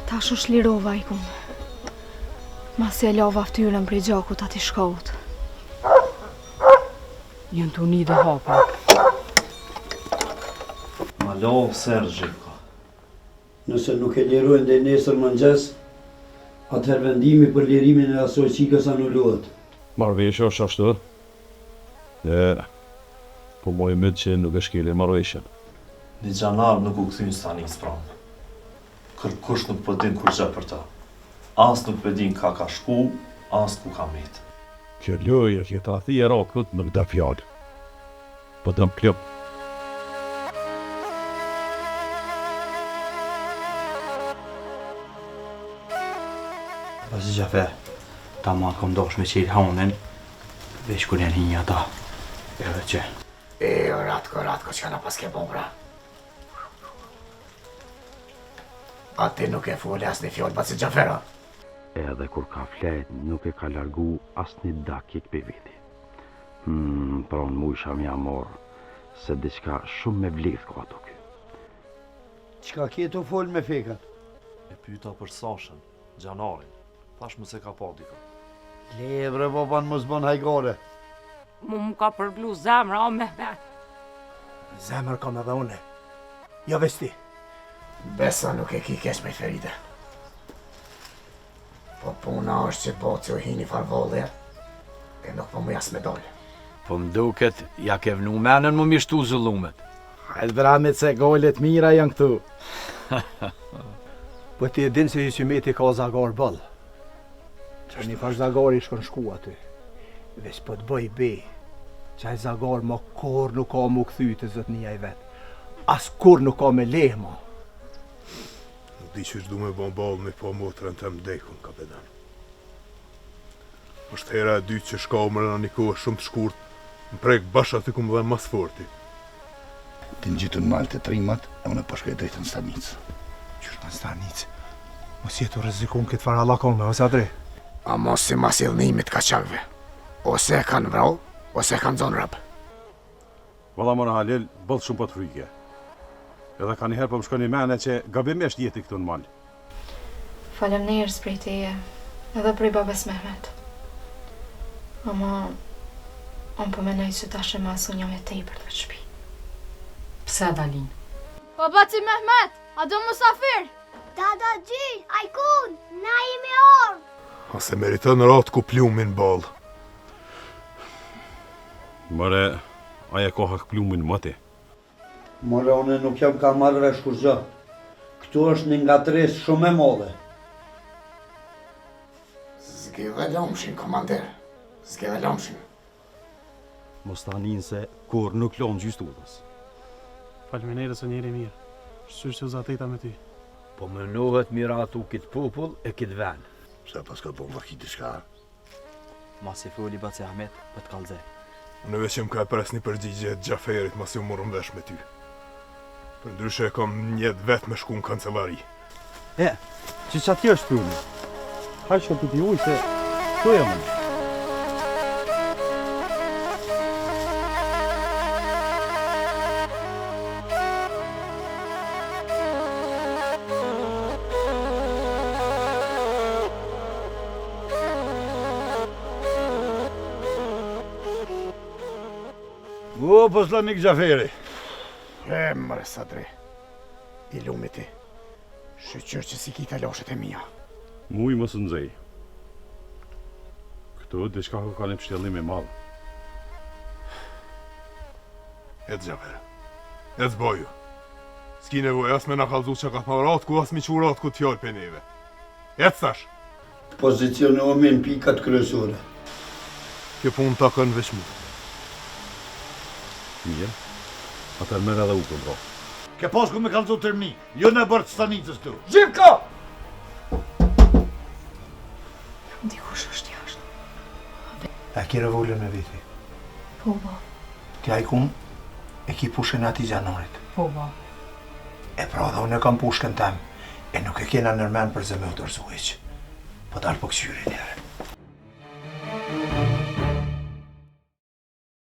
Tash u shlirova i kun. Masi e lava ftyrën prej gjakut ati shkaut. Jënë të uni dhe hapa. Ma lavë Sergjika. Nëse nuk e lirojnë dhe nesër mëngjes, atëherë vendimi për lirimin e asoj qikës anulohet. Marrëveshja është ashtu? Po moj mëtë që nuk e shkelin marrëveshjen. Një gjanar nuk u këthynë stanis pranë. Kërkush nuk përdin kur gjë për ta. As nuk përdin ka shku, as ku ka metë. Kjo lojë që ta thije rakët nuk da fjallë. Po dëm klëp. Pasi Gjafer, ta ma kom dosh me qirë haunin, veç kur janë hinja ta. Edhe që. Ratko, që ka na pas ke bombra. Ati nuk e fole as një fjoll pasi Gjafera. Edhe kur ka flet, nuk e ka largu as një dakik për viti. Pranë mu isha mja morë, se diçka shumë me vlidh ka ato ky. Qka kjetu fol me fekat? E pyta për Sashën, gjanarin. Thash më se ka pa dika. Lebre, baban mos bën hajgare. Mu ka përblu zemra, o Mehmet. Zemër kam edhe une. Jo vesti. Besa nuk e ki kesh me ferite. Po puna është që boci u hini farvolle, e nuk po mu jas me dollë. Po m'duket, ja ke vnu menën më mishtu zullumet. Hajtë vramit se gollet mira janë këtu. Po ti e din se Hysimeti ka zagar ball. Që një fash zagari shkon shku aty. Veç po të bëj be, që aj zagar ma kur nuk ka mu këthy të zotnia i vetë. As kur nuk ka me lehma. Nuk di që shdu me bon ball me po motrën të mdekun, kapetan. Është hera e dytë që shka umër në një kohë shumë të shkurt, më prek basha të kumë dhe mas forti. Ti në gjithën malë të trimat, e unë pashkoj drejtë në stanicë. Qështë në stanicë? Mos jetu rrezikon këtë fara lakome, ose adre? A mos si mas ilnimit ka qakve. Ose e kanë vrau, ose e kanë zonë rëpë. Valla mora Halil, bëllë shumë për të frike. Edhe ka njëherë për më shkoni mene që gabimisht jeti këtu në malë. Falem njerës prej teje, edhe prej babes Mehmet. Ama, unë përmenaj që ta shemasu një me tej për të shpi. Pse, Dalin? Babaci Mehmet, a do musafir? Dada gjil, ajkun, na imi orë. Ase meriton ratë ku plumin ball. Mëre, aja ka hak plumin më ti. Mëre, une nuk jam ka marrë vesh kur gjë. Këtu është një ngatresë shumë e madhe. Zgjidhe lomshin, komander. Zgjidhe lomshin. Mos ta anin se kur nuk lonë gjystutës. Falminerës o njeri mirë. Shqysh që uzateta me ty. Po më nuhet miratu kitë popull e kitë ven. Pse pas ka bon vakiti shka? Mas i foli Baci Ahmet, për të kalzej. Unë veç që më ka e pres një përgjigje të Gjaferit mas u morëm vesh me ty. Për ndryshe e kam njetë vetë me shku në kancelari. Që që atje është prunë? Hajë që të t'i ujë se të jam në. O, poslamik Gjaferi. Mërë sadre. I lumi ti. Shëqër që si kita loshet e mija. Muj më së nëzej. Këto dhe shka ka një pështellim e madhë. Ecë Gjafer. Ecë boju. S'ki nevoj as me na kalzu që ka thmarat ku as mi qurat ku t'fjall për neve. Ecë thash. Pozicionohemi në pikat kryesore. Kjo pun të kënë veç mu. Mirë, atër mërë edhe u këndro. Ke pas ku me kalzu tërmi, jo në bërë të stanicës tu. Zhivka! Dikush është jashtë. E ki revullin me viti. Po, ba. Ti ajkun, e ki pushën ati gjanarit. Po, ba. E pra dhe unë e kam pushkën tem, e nuk e kena nërmen për zëme u dërzu iq. Po dalë po kësyri njerë.